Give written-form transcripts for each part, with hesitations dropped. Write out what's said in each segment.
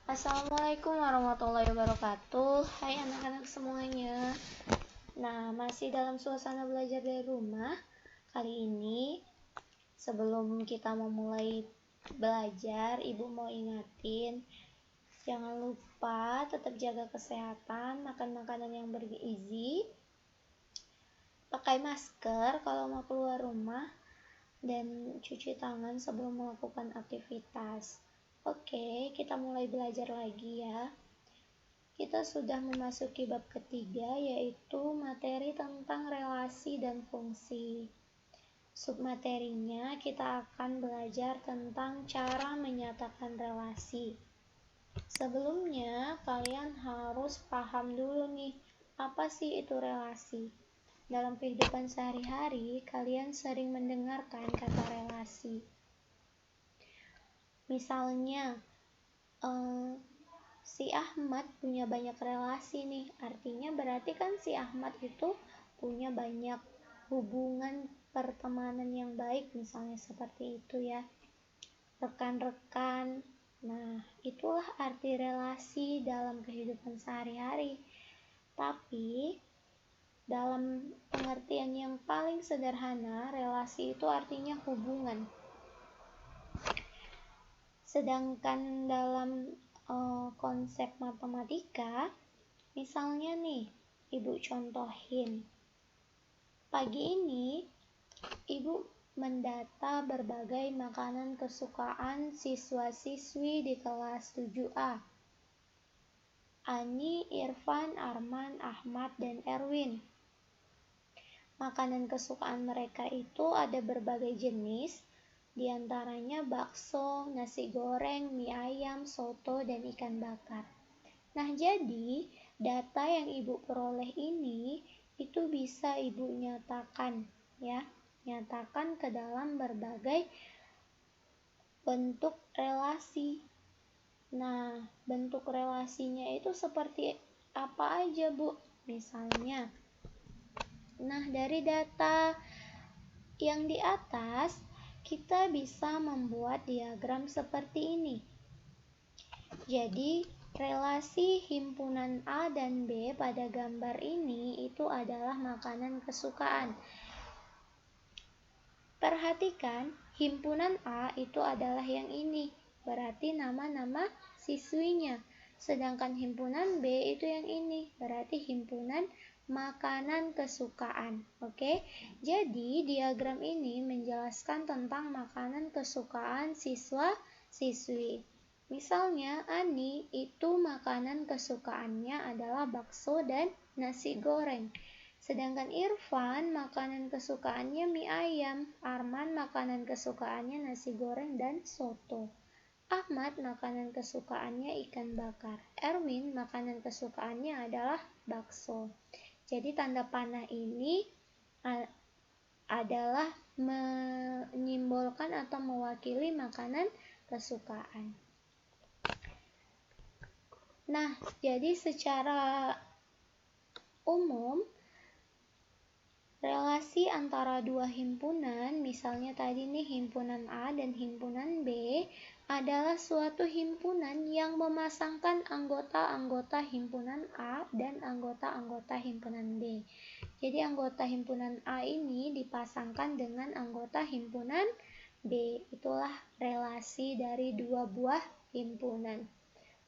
Assalamualaikum warahmatullahi wabarakatuh. Hai anak-anak semuanya. Nah, masih dalam suasana belajar dari rumah. Kali ini, sebelum kita memulai belajar, Ibu mau ingatin, jangan lupa tetap jaga kesehatan, makan makanan yang bergizi, pakai masker kalau mau keluar rumah, dan cuci tangan sebelum melakukan aktivitas. Oke, kita mulai belajar lagi ya. Kita sudah memasuki bab ketiga, yaitu materi tentang relasi dan fungsi. Submaterinya kita akan belajar tentang cara menyatakan relasi. Sebelumnya, kalian harus paham dulu nih, apa sih itu relasi? Dalam kehidupan sehari-hari, kalian sering mendengarkan kata relasi. Misalnya, si Ahmad punya banyak relasi nih. Artinya berarti kan si Ahmad itu punya banyak hubungan pertemanan yang baik, misalnya seperti itu ya. Rekan-rekan. Nah, itulah arti relasi dalam kehidupan sehari-hari. Tapi dalam pengertian yang paling sederhana, relasi itu artinya hubungan. Sedangkan dalam konsep matematika, misalnya nih, Ibu contohin. Pagi ini, Ibu mendata berbagai makanan kesukaan siswa-siswi di kelas 7A. Ani, Irfan, Arman, Ahmad, dan Erwin. Makanan kesukaan mereka itu ada berbagai jenis, diantaranya bakso, nasi goreng, mie ayam, soto, dan ikan bakar. Nah, jadi data yang Ibu peroleh ini itu bisa Ibu nyatakan ya, nyatakan ke dalam berbagai bentuk relasi. Nah, bentuk relasinya itu seperti apa aja, Bu? Misalnya, nah dari data yang di atas, kita bisa membuat diagram seperti ini. Jadi, relasi himpunan A dan B pada gambar ini itu adalah makanan kesukaan. Perhatikan, himpunan A itu adalah yang ini, berarti nama-nama siswinya. Sedangkan himpunan B itu yang ini, berarti himpunan makanan kesukaan. Oke, jadi diagram ini menjelaskan tentang makanan kesukaan siswa-siswi. Misalnya, Ani itu makanan kesukaannya adalah bakso dan nasi goreng. Sedangkan Irfan makanan kesukaannya mie ayam, Arman makanan kesukaannya nasi goreng dan soto. Ahmad makanan kesukaannya ikan bakar. Erwin makanan kesukaannya adalah bakso. Jadi tanda panah ini adalah menyimbolkan atau mewakili makanan kesukaan. Nah, jadi secara umum relasi antara dua himpunan, misalnya tadi nih himpunan A dan himpunan B, adalah suatu himpunan yang memasangkan anggota-anggota himpunan A dan anggota-anggota himpunan B. Jadi anggota himpunan A ini dipasangkan dengan anggota himpunan B. Itulah relasi dari dua buah himpunan.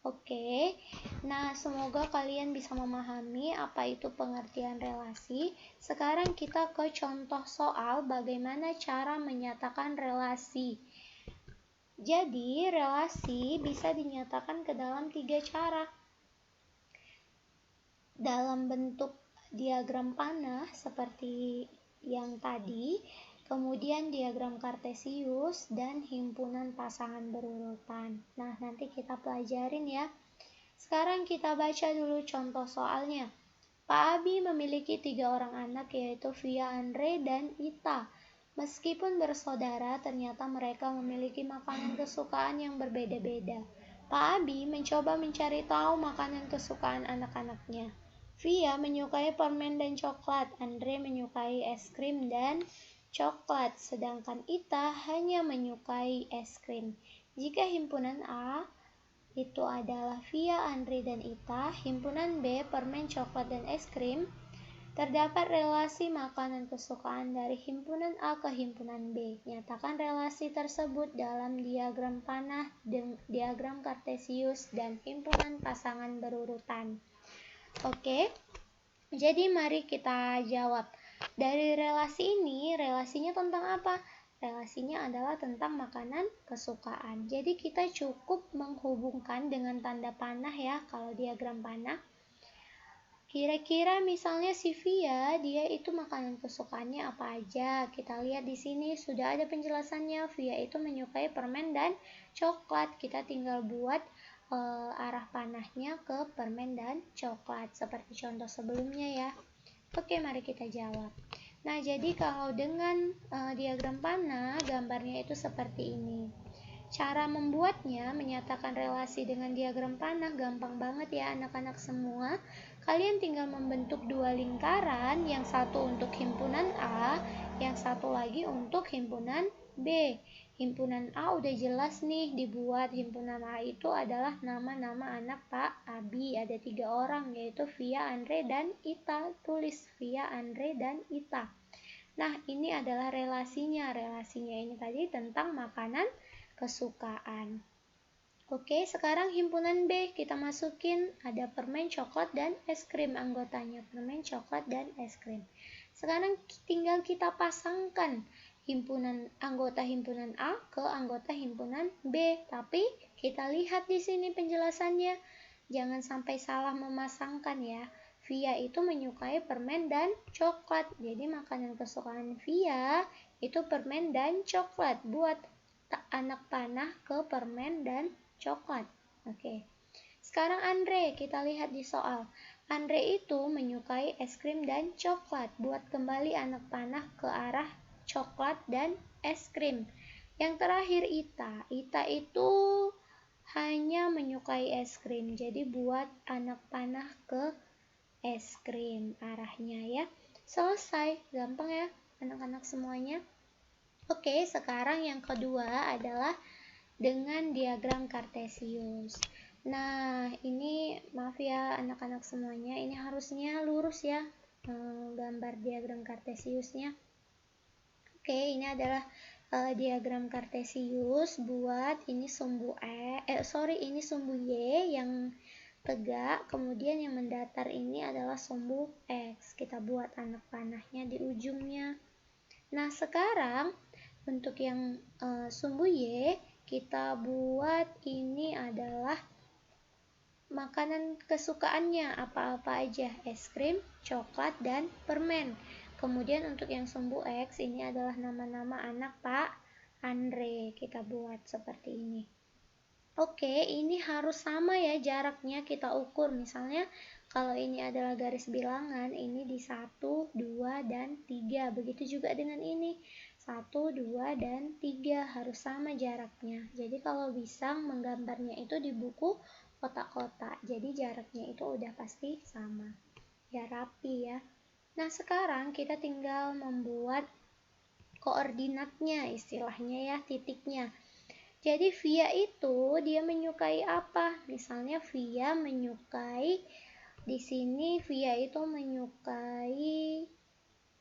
Oke, nah semoga kalian bisa memahami apa itu pengertian relasi. Sekarang kita ke contoh soal bagaimana cara menyatakan relasi. Jadi, relasi bisa dinyatakan ke dalam 3 cara. Dalam bentuk diagram panah seperti yang tadi, kemudian diagram kartesius dan himpunan pasangan berurutan. Nah, nanti kita pelajarin ya. Sekarang kita baca dulu contoh soalnya. Pak Abi memiliki 3 orang anak, yaitu Via, Andre, dan Ita. Meskipun bersaudara, ternyata mereka memiliki makanan kesukaan yang berbeda-beda. Pak Abi mencoba mencari tahu makanan kesukaan anak-anaknya. Via menyukai permen dan coklat, Andre menyukai es krim dan coklat, sedangkan Ita hanya menyukai es krim. Jika himpunan A itu adalah Via, Andre, dan Ita. Himpunan B, permen, coklat, dan es krim. Terdapat relasi makanan kesukaan dari himpunan A ke himpunan B. Nyatakan relasi tersebut dalam diagram panah, diagram kartesius, dan himpunan pasangan berurutan. Oke, jadi mari kita jawab. Dari relasi ini, relasinya tentang apa? Relasinya adalah tentang makanan kesukaan. Jadi kita cukup menghubungkan dengan tanda panah ya, kalau diagram panah. Kira-kira misalnya si Via, dia itu makanan kesukaannya apa aja? Kita lihat di sini sudah ada penjelasannya. Via itu menyukai permen dan coklat. Kita tinggal buat arah panahnya ke permen dan coklat seperti contoh sebelumnya ya. Oke, mari kita jawab. Nah, jadi kalau dengan diagram panah, gambarnya itu seperti ini. Cara membuatnya, menyatakan relasi dengan diagram panah, gampang banget ya anak-anak semua. Kalian tinggal membentuk dua lingkaran, yang satu untuk himpunan A, yang satu lagi untuk himpunan B. Himpunan A udah jelas nih dibuat. Himpunan A itu adalah nama-nama anak Pak Abi. Ada 3 orang, yaitu Via, Andre, dan Ita. Tulis Via, Andre, dan Ita. Nah, ini adalah relasinya. Relasinya ini tadi tentang makanan kesukaan. Oke, sekarang himpunan B kita masukin. Ada permen, coklat, dan es krim anggotanya. Permen, coklat, dan es krim. Sekarang tinggal kita pasangkan anggota himpunan A ke anggota himpunan B. Tapi kita lihat di sini penjelasannya. Jangan sampai salah memasangkan ya. Via itu menyukai permen dan coklat. Jadi makanan kesukaan Via itu permen dan coklat. Buat anak panah ke permen dan coklat. Oke. Sekarang Andre, kita lihat di soal. Andre itu menyukai es krim dan coklat. Buat kembali anak panah ke arah coklat dan es krim. Yang terakhir Ita. Ita itu hanya menyukai es krim. Jadi buat anak panah ke es krim arahnya ya. Selesai, gampang ya anak-anak semuanya. Oke, sekarang yang kedua adalah dengan diagram kartesius. Nah, ini maaf ya anak-anak semuanya, ini harusnya lurus ya gambar diagram kartesiusnya. Oke, ini adalah diagram kartesius buat ini sumbu ini sumbu Y yang tegak, kemudian yang mendatar ini adalah sumbu X. Kita buat anak panahnya di ujungnya. Nah, sekarang untuk yang sumbu Y, kita buat ini adalah makanan kesukaannya apa-apa aja, es krim, coklat, dan permen. Kemudian untuk yang sumbu X, ini adalah nama-nama anak Pak Andre. Kita buat seperti ini. Oke, ini harus sama ya jaraknya kita ukur. Misalnya kalau ini adalah garis bilangan, ini di 1, 2, dan 3. Begitu juga dengan ini. 1, 2, dan 3 harus sama jaraknya. Jadi kalau bisa menggambarnya itu di buku kotak-kotak. Jadi jaraknya itu udah pasti sama. Ya rapi ya. Nah, sekarang kita tinggal membuat koordinatnya, istilahnya ya, titiknya. Jadi Via itu dia menyukai apa? Misalnya Via menyukai, di sini Via itu menyukai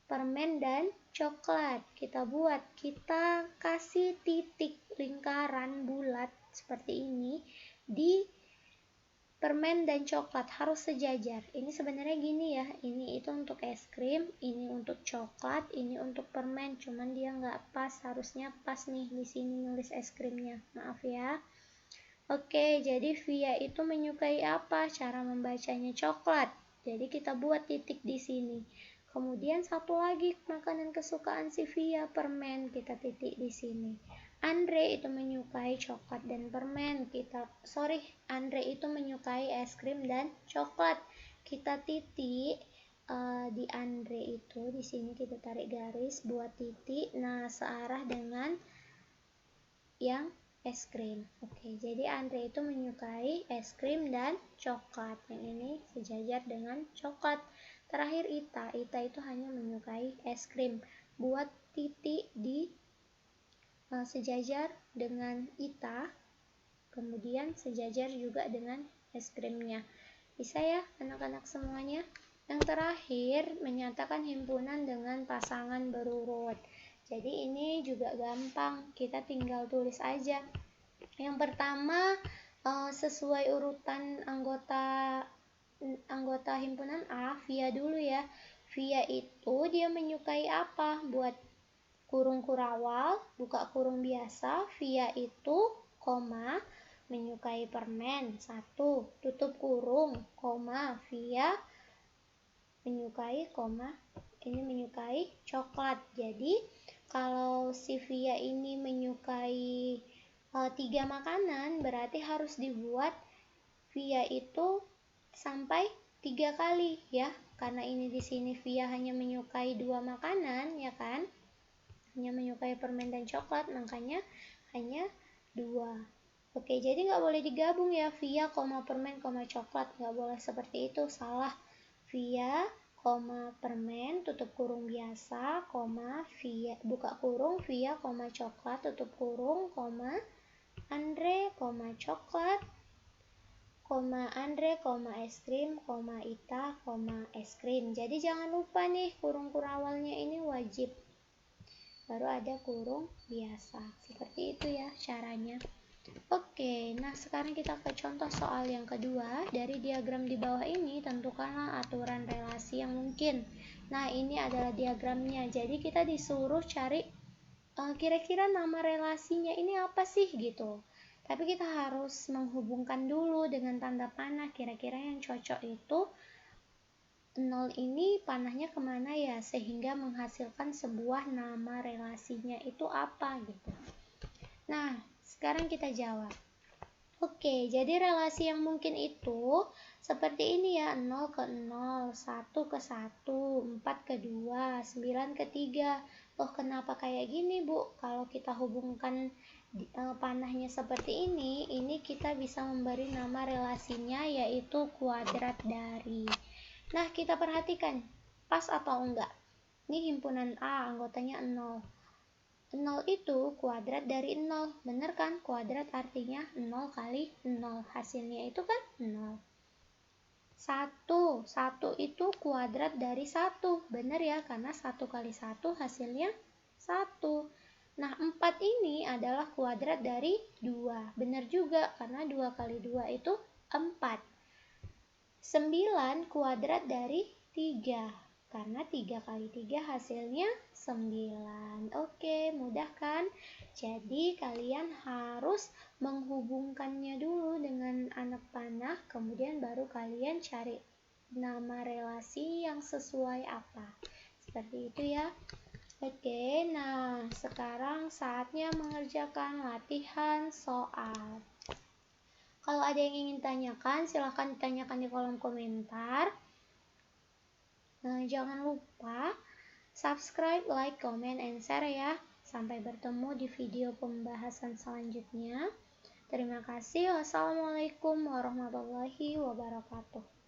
permen dan coklat. Kita kasih titik lingkaran bulat seperti ini di permen dan coklat, harus sejajar. Ini sebenarnya gini ya, ini itu untuk es krim, ini untuk coklat, ini untuk permen. Cuman dia nggak pas, harusnya pas nih di sini nulis es krimnya. Maaf ya. Oke, jadi Via itu menyukai apa? Cara membacanya coklat. Jadi kita buat titik di sini. Kemudian satu lagi makanan kesukaan si Via, permen. Kita titik di sini. Andre itu menyukai coklat dan permen. Andre itu menyukai es krim dan coklat. Kita titik di Andre itu, di sini kita tarik garis buat titik. Nah, searah dengan yang es krim. Oke, jadi Andre itu menyukai es krim dan coklat. Yang ini sejajar dengan coklat. Terakhir Ita itu hanya menyukai es krim. Buat titik di sejajar dengan Ita. kemudian sejajar juga dengan es krimnya. Bisa ya anak-anak semuanya? Yang terakhir, menyatakan himpunan dengan pasangan berurut. Jadi ini juga gampang, kita tinggal tulis aja. Yang pertama, sesuai urutan anggota himpunan A, Via dulu ya. Via itu dia menyukai apa? Buat kurung kurawal, buka kurung biasa, Via itu, koma, menyukai permen, 1, tutup kurung, koma, Via menyukai, koma, ini menyukai coklat. Jadi, kalau si Via ini menyukai 3 makanan, berarti harus dibuat Via itu sampai 3 kali ya. Karena ini di sini Via hanya menyukai 2 makanan, ya kan? Hanya menyukai permen dan coklat, makanya hanya 2. Oke, jadi nggak boleh digabung ya, Via, permen, coklat. Nggak boleh seperti itu, salah. Via, permen, tutup kurung biasa, Via, buka kurung, Via, coklat, tutup kurung, Andre, coklat, Andre, es krim, Ita, es krim. Jadi jangan lupa nih, kurung kurawalnya ini wajib. Baru ada kurung biasa. Seperti itu ya caranya. Oke, nah sekarang kita ke contoh soal yang kedua. Dari diagram di bawah ini, tentukanlah aturan relasi yang mungkin. Nah, ini adalah diagramnya. Jadi kita disuruh cari kira-kira nama relasinya ini apa sih gitu. Tapi kita harus menghubungkan dulu dengan tanda panah. Kira-kira yang cocok itu 0 ini panahnya kemana ya, sehingga menghasilkan sebuah nama relasinya itu apa gitu. Nah, sekarang kita jawab. Oke, jadi relasi yang mungkin itu seperti ini ya, 0 ke 0, 1 ke 1, 4 ke 2, 9 ke 3. Oh, kenapa kayak gini, Bu? Kalau kita hubungkan panahnya seperti ini kita bisa memberi nama relasinya yaitu kuadrat dari. Nah, kita perhatikan, pas atau enggak? Ini himpunan A, anggotanya 0. 0 itu kuadrat dari 0, bener kan? Kuadrat artinya 0 kali 0, hasilnya itu kan 0. 1 itu kuadrat dari 1, bener ya? Karena 1 kali 1 hasilnya 1. Nah, 4 ini adalah kuadrat dari 2, bener juga, karena 2 kali 2 itu 4. 9 kuadrat dari 3, karena 3 kali 3 hasilnya 9. Oke, mudah kan? Jadi kalian harus menghubungkannya dulu dengan anak panah, kemudian baru kalian cari nama relasi yang sesuai apa. Seperti itu ya. Oke, nah sekarang saatnya mengerjakan latihan soal. Kalau ada yang ingin tanyakan, silahkan ditanyakan di kolom komentar. Nah, jangan lupa subscribe, like, comment, and share ya. Sampai bertemu di video pembahasan selanjutnya. Terima kasih. Wassalamualaikum warahmatullahi wabarakatuh.